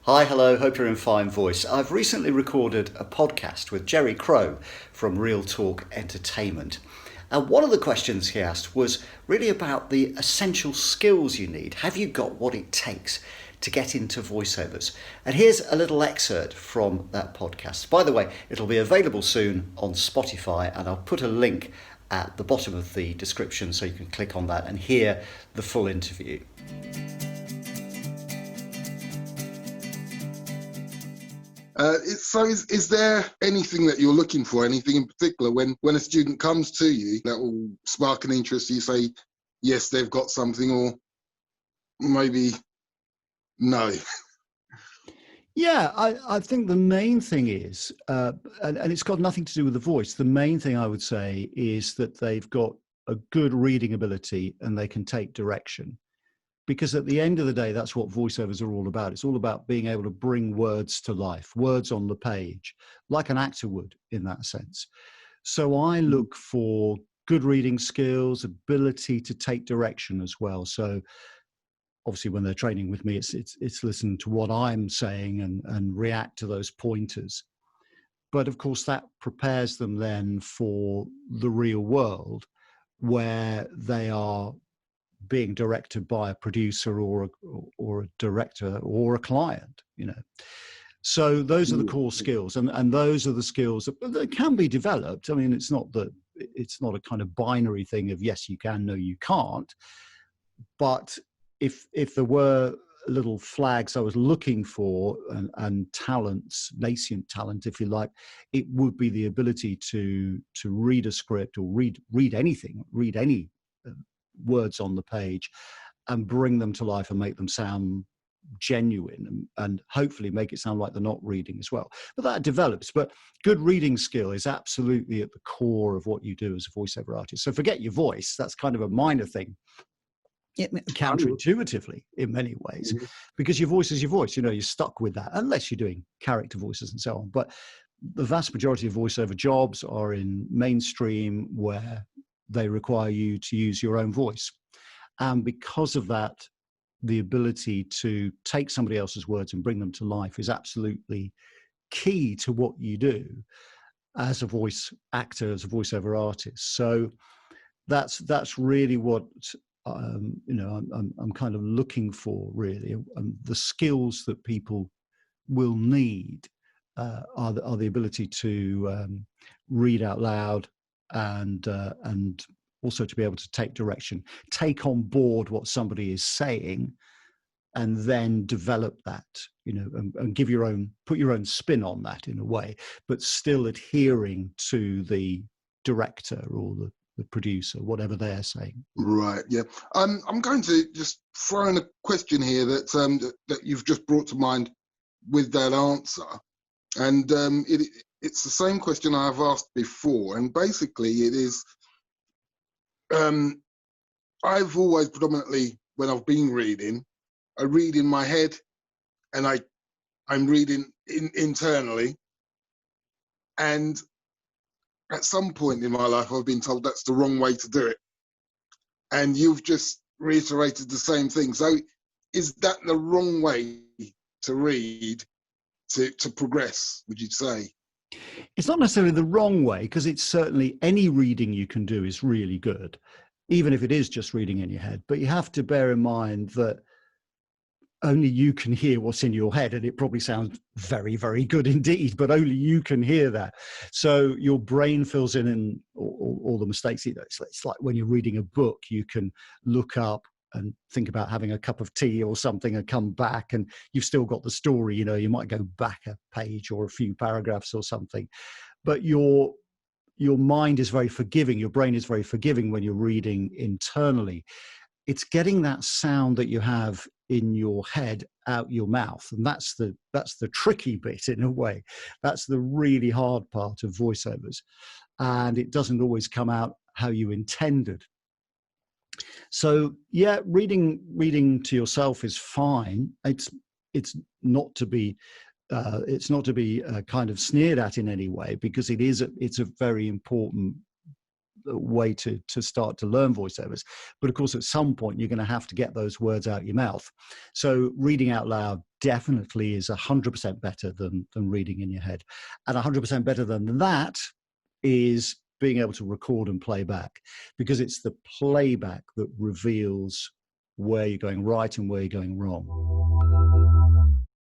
Hi, hello, hope you're in fine voice. I've recently recorded a podcast with Jerry Crow from Real Talk Entertainment. And one of the questions he asked was really about the essential skills you need. Have you got what it takes to get into voiceovers? And here's a little excerpt from that podcast. By the way, it'll be available soon on Spotify, and I'll put a link at the bottom of the description so you can click on that and hear the full interview. Is there anything that you're looking for, anything in particular, when a student comes to you that will spark an interest? You say, yes, they've got something, or maybe no. Yeah, I think the main thing is, and it's got nothing to do with the voice, the main thing I would say is that they've got a good reading ability and they can take direction. Because at the end of the day, that's what voiceovers are all about. It's all about being able to bring words to life, words on the page, like an actor would in that sense. So I look for good reading skills, ability to take direction as well. So obviously when they're training with me, it's listen to what I'm saying and react to those pointers. But of course, that prepares them then for the real world where they are being directed by a producer or a director or a client, you know. So those are the core skills, and those are the skills that can be developed. I mean, it's not a kind of binary thing of yes you can, no you can't. But if there were little flags I was looking for and talents, nascent talent, if you like, it would be the ability to read a script or read anything, read any words on the page and bring them to life and make them sound genuine and hopefully make it sound like they're not reading as well. But that develops. But good reading skill is absolutely at the core of what you do as a voiceover artist. So forget your voice. That's kind of a minor thing. Counterintuitively in many ways, because your voice is your voice, you know, you're stuck with that unless you're doing character voices and so on. But the vast majority of voiceover jobs are in mainstream where they require you to use your own voice. And because of that, the ability to take somebody else's words and bring them to life is absolutely key to what you do as a voice actor, as a voiceover artist. So that's really what I'm kind of looking for, really. The skills that people will need are the ability to read out loud and also to be able to take direction, take on board what somebody is saying, and then develop that, you know, and put your own spin on that in a way, but still adhering to the director or the producer, whatever they're saying. Right. Yeah. I'm going to just throw in a question here that you've just brought to mind with that answer, and it's the same question I've asked before, and basically it is. I've always predominantly, when I've been reading, I read in my head, and I'm reading internally, and at some point in my life, I've been told that's the wrong way to do it. And you've just reiterated the same thing. So is that the wrong way to read to progress, would you say? It's not necessarily the wrong way, because it's certainly any reading you can do is really good, even if it is just reading in your head. But you have to bear in mind that only you can hear what's in your head, and it probably sounds very, very good indeed, but only you can hear that. So your brain fills in all the mistakes. It's like when you're reading a book, you can look up and think about having a cup of tea or something and come back, and you've still got the story. You know, you might go back a page or a few paragraphs or something, but your mind is very forgiving. Your brain is very forgiving when you're reading internally. It's getting that sound that you have in your head out your mouth, and that's the tricky bit in a way. That's the really hard part of voiceovers, and it doesn't always come out how you intended. So yeah, reading to yourself is fine. It's not to be kind of sneered at in any way, because it's a very important way to start to learn voiceovers. But of course, at some point, you're going to have to get those words out your mouth. So reading out loud definitely is 100% better than reading in your head. And 100% better than that is being able to record and play back, because it's the playback that reveals where you're going right and where you're going wrong.